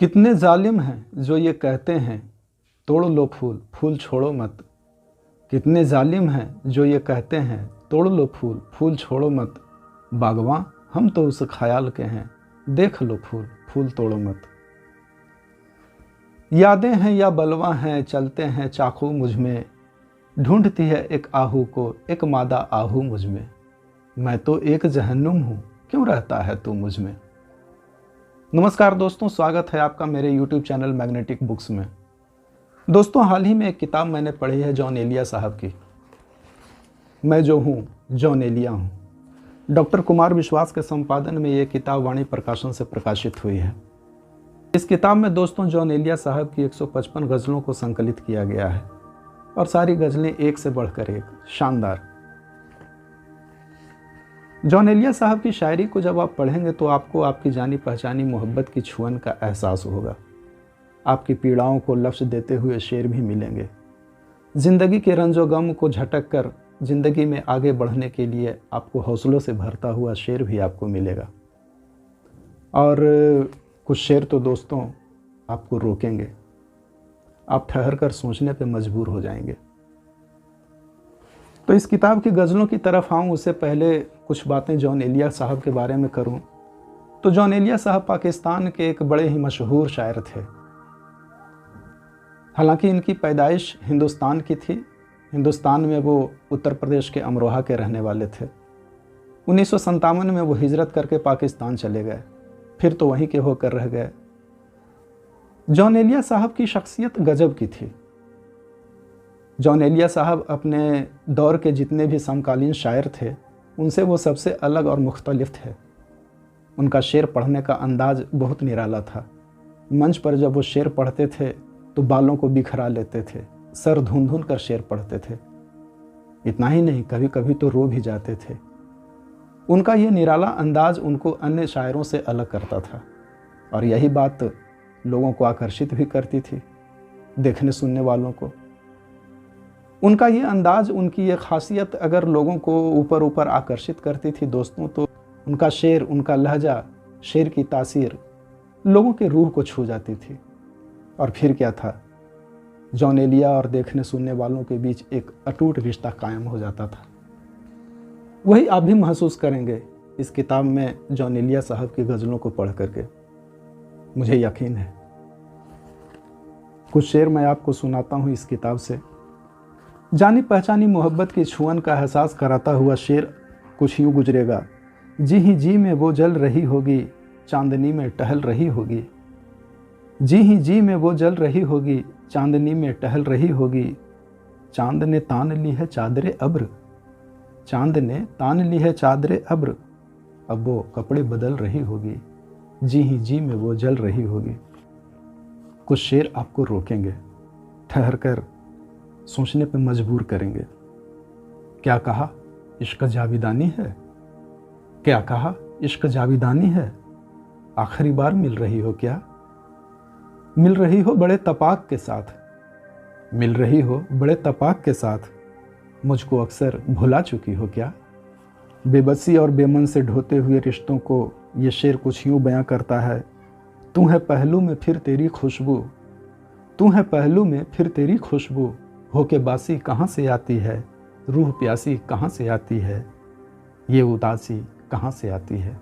कितने जालिम हैं जो ये कहते हैं तोड़ लो फूल फूल छोड़ो मत। कितने जालिम हैं जो ये कहते हैं तोड़ लो फूल फूल छोड़ो मत। बागवां हम तो उस ख्याल के हैं देख लो फूल फूल तोड़ो मत। यादें हैं या बलवा हैं चलते हैं चाकू मुझ में, ढूंढती है एक आहू को एक मादा आहू मुझ में। मैं तो एक जहन्नुम हूँ क्यों रहता है तू मुझ में। नमस्कार दोस्तों, स्वागत है आपका मेरे YouTube चैनल मैग्नेटिक बुक्स में। दोस्तों, हाल ही में एक किताब मैंने पढ़ी है जॉन एलिया साहब की, मैं जो हूँ जॉन एलिया हूँ। डॉक्टर कुमार विश्वास के संपादन में ये किताब वाणी प्रकाशन से प्रकाशित हुई है। इस किताब में दोस्तों जॉन एलिया साहब की 155 गज़लों को संकलित किया गया है और सारी गज़लें एक से बढ़कर एक शानदार। जॉन एलिया साहब की शायरी को जब आप पढ़ेंगे तो आपको आपकी जानी पहचानी मोहब्बत की छुअन का एहसास होगा। आपकी पीड़ाओं को लफ्ज़ देते हुए शेर भी मिलेंगे। ज़िंदगी के रंजो गम को झटक कर ज़िंदगी में आगे बढ़ने के लिए आपको हौसलों से भरता हुआ शेर भी आपको मिलेगा। और कुछ शेर तो दोस्तों आपको रोकेंगे, आप ठहर कर सोचने पे मजबूर हो जाएंगे। तो इस किताब की गज़लों की तरफ आऊँ उससे पहले कुछ बातें जॉन एलिया साहब के बारे में करूँ तो जॉन एलिया साहब पाकिस्तान के एक बड़े ही मशहूर शायर थे। हालांकि इनकी पैदाइश हिंदुस्तान की थी। हिंदुस्तान में वो उत्तर प्रदेश के अमरोहा के रहने वाले थे। 1957 में वो हिजरत करके पाकिस्तान चले गए, फिर तो वहीं के होकर रह गए। जॉन एलिया साहब की शख्सियत गजब की थी। जॉन एलिया साहब अपने दौर के जितने भी समकालीन शायर थे उनसे वो सबसे अलग और मुख्तलिफ थे। उनका शेर पढ़ने का अंदाज बहुत निराला था। मंच पर जब वो शेर पढ़ते थे तो बालों को बिखरा लेते थे, सर धुन धुन कर शेर पढ़ते थे। इतना ही नहीं, कभी कभी तो रो भी जाते थे। उनका ये निराला अंदाज उनको अन्य शायरों से अलग करता था और यही बात लोगों को आकर्षित भी करती थी, देखने सुनने वालों को। उनका ये अंदाज, उनकी ये खासियत अगर लोगों को ऊपर ऊपर आकर्षित करती थी दोस्तों, तो उनका शेर, उनका लहजा, शेर की तासीर लोगों के रूह को छू जाती थी। और फिर क्या था, जॉन एलिया और देखने सुनने वालों के बीच एक अटूट रिश्ता कायम हो जाता था। वही आप भी महसूस करेंगे इस किताब में जॉन एलिया साहब की गज़लों को पढ़ करके, मुझे यकीन है। कुछ शेर मैं आपको सुनाता हूँ इस किताब से। जानी पहचानी मोहब्बत की छुअन का एहसास कराता हुआ शेर कुछ यूँ गुजरेगा। जी ही जी में वो जल रही होगी, चांदनी में टहल रही होगी। जी ही जी में वो जल रही होगी, चांदनी में टहल रही होगी। चांद ने तान ली है चादरे अब्र, चांद ने तान ली है चादरे अब्र। अब वो कपड़े बदल रही होगी, जी ही जी में वो जल रही होगी। कुछ शेर आपको रोकेंगे, ठहर कर सोचने पे मजबूर करेंगे। क्या कहा इश्क जाविदानी है, क्या कहा इश्क जाविदानी है। आखिरी बार मिल रही हो क्या, मिल रही हो बड़े तपाक के साथ, मिल रही हो बड़े तपाक के साथ। मुझको अक्सर भुला चुकी हो क्या। बेबसी और बेमन से ढोते हुए रिश्तों को ये शेर कुछ यूँ बयां करता है। तू है पहलू में फिर तेरी खुशबू, तू है पहलू में फिर तेरी खुशबू। होके बासी कहाँ से आती है, रूह प्यासी कहाँ से आती है, ये उदासी कहाँ से आती है।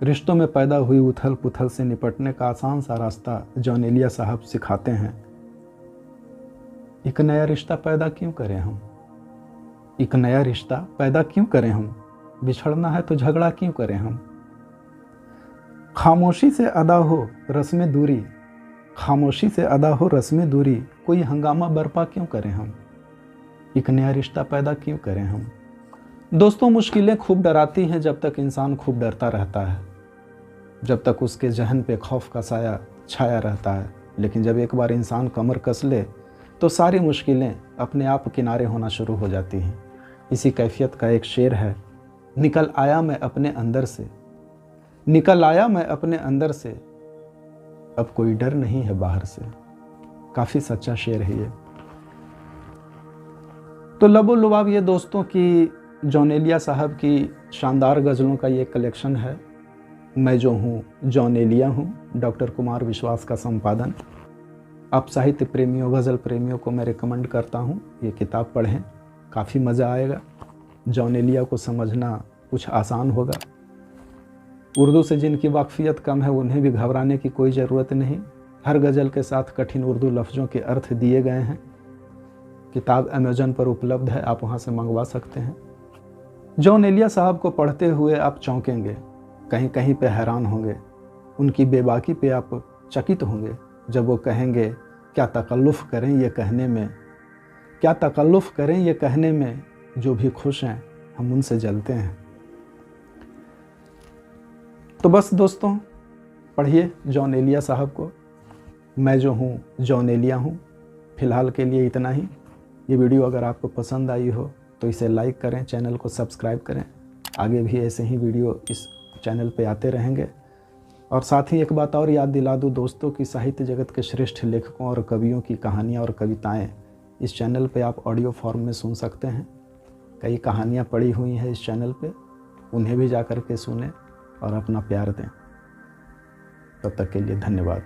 रिश्तों में पैदा हुई उथल पुथल से निपटने का आसान सा रास्ता जॉन एलिया साहब सिखाते हैं। एक नया रिश्ता पैदा क्यों करें हम, एक नया रिश्ता पैदा क्यों करें हम। बिछड़ना है तो झगड़ा क्यों करें हम। खामोशी से अदा हो रस्म दूरी, खामोशी से अदा हो रस्म दूरी। कोई हंगामा बर्पा क्यों करें हम, एक नया रिश्ता पैदा क्यों करें हम। दोस्तों, मुश्किलें खूब डराती हैं जब तक इंसान खूब डरता रहता है, जब तक उसके जहन पे खौफ का साया छाया रहता है। लेकिन जब एक बार इंसान कमर कस ले तो सारी मुश्किलें अपने आप किनारे होना शुरू हो जाती हैं। इसी कैफियत का एक शेर है। निकल आया मैं अपने अंदर से, निकल आया मैं अपने अंदर से, अब कोई डर नहीं है बाहर से। काफ़ी सच्चा शेर है ये। तो लबो लुबाब ये दोस्तों की जॉन एलिया साहब की शानदार गज़लों का ये कलेक्शन है। मैं जो हूँ जॉन एलिया हूँ, डॉक्टर कुमार विश्वास का संपादन। आप साहित्य प्रेमियों, गज़ल प्रेमियों को मैं रिकमेंड करता हूँ ये किताब पढ़ें, काफ़ी मज़ा आएगा। जॉन एलिया को समझना कुछ आसान होगा। उर्दू से जिनकी वाकफियत कम है उन्हें भी घबराने की कोई ज़रूरत नहीं। हर गज़ल के साथ कठिन उर्दू लफ्ज़ों के अर्थ दिए गए हैं। किताब अमेज़न पर उपलब्ध है, आप वहाँ से मंगवा सकते हैं। जॉन एलिया साहब को पढ़ते हुए आप चौंकेंगे, कहीं कहीं पे हैरान होंगे। उनकी बेबाकी पे आप चकित होंगे जब वो कहेंगे, क्या तकल्लुफ़ करें ये कहने में, क्या तकल्लुफ़ करें ये कहने में, जो भी खुश हैं हम उनसे जलते हैं। तो बस दोस्तों, पढ़िए जॉन एलिया साहब को। मैं जो हूँ जॉन एलिया हूँ। फ़िलहाल के लिए इतना ही। ये वीडियो अगर आपको पसंद आई हो तो इसे लाइक करें, चैनल को सब्सक्राइब करें। आगे भी ऐसे ही वीडियो इस चैनल पे आते रहेंगे। और साथ ही एक बात और याद दिला दूँ दोस्तों कि साहित्य जगत के श्रेष्ठ लेखकों और कवियों की कहानियाँ और कविताएँ इस चैनल पे आप ऑडियो फॉर्म में सुन सकते हैं। कई कहानियाँ पड़ी हुई हैं इस चैनल पे, उन्हें भी जा कर के सुनें और अपना प्यार दें। तब तक के लिए धन्यवाद।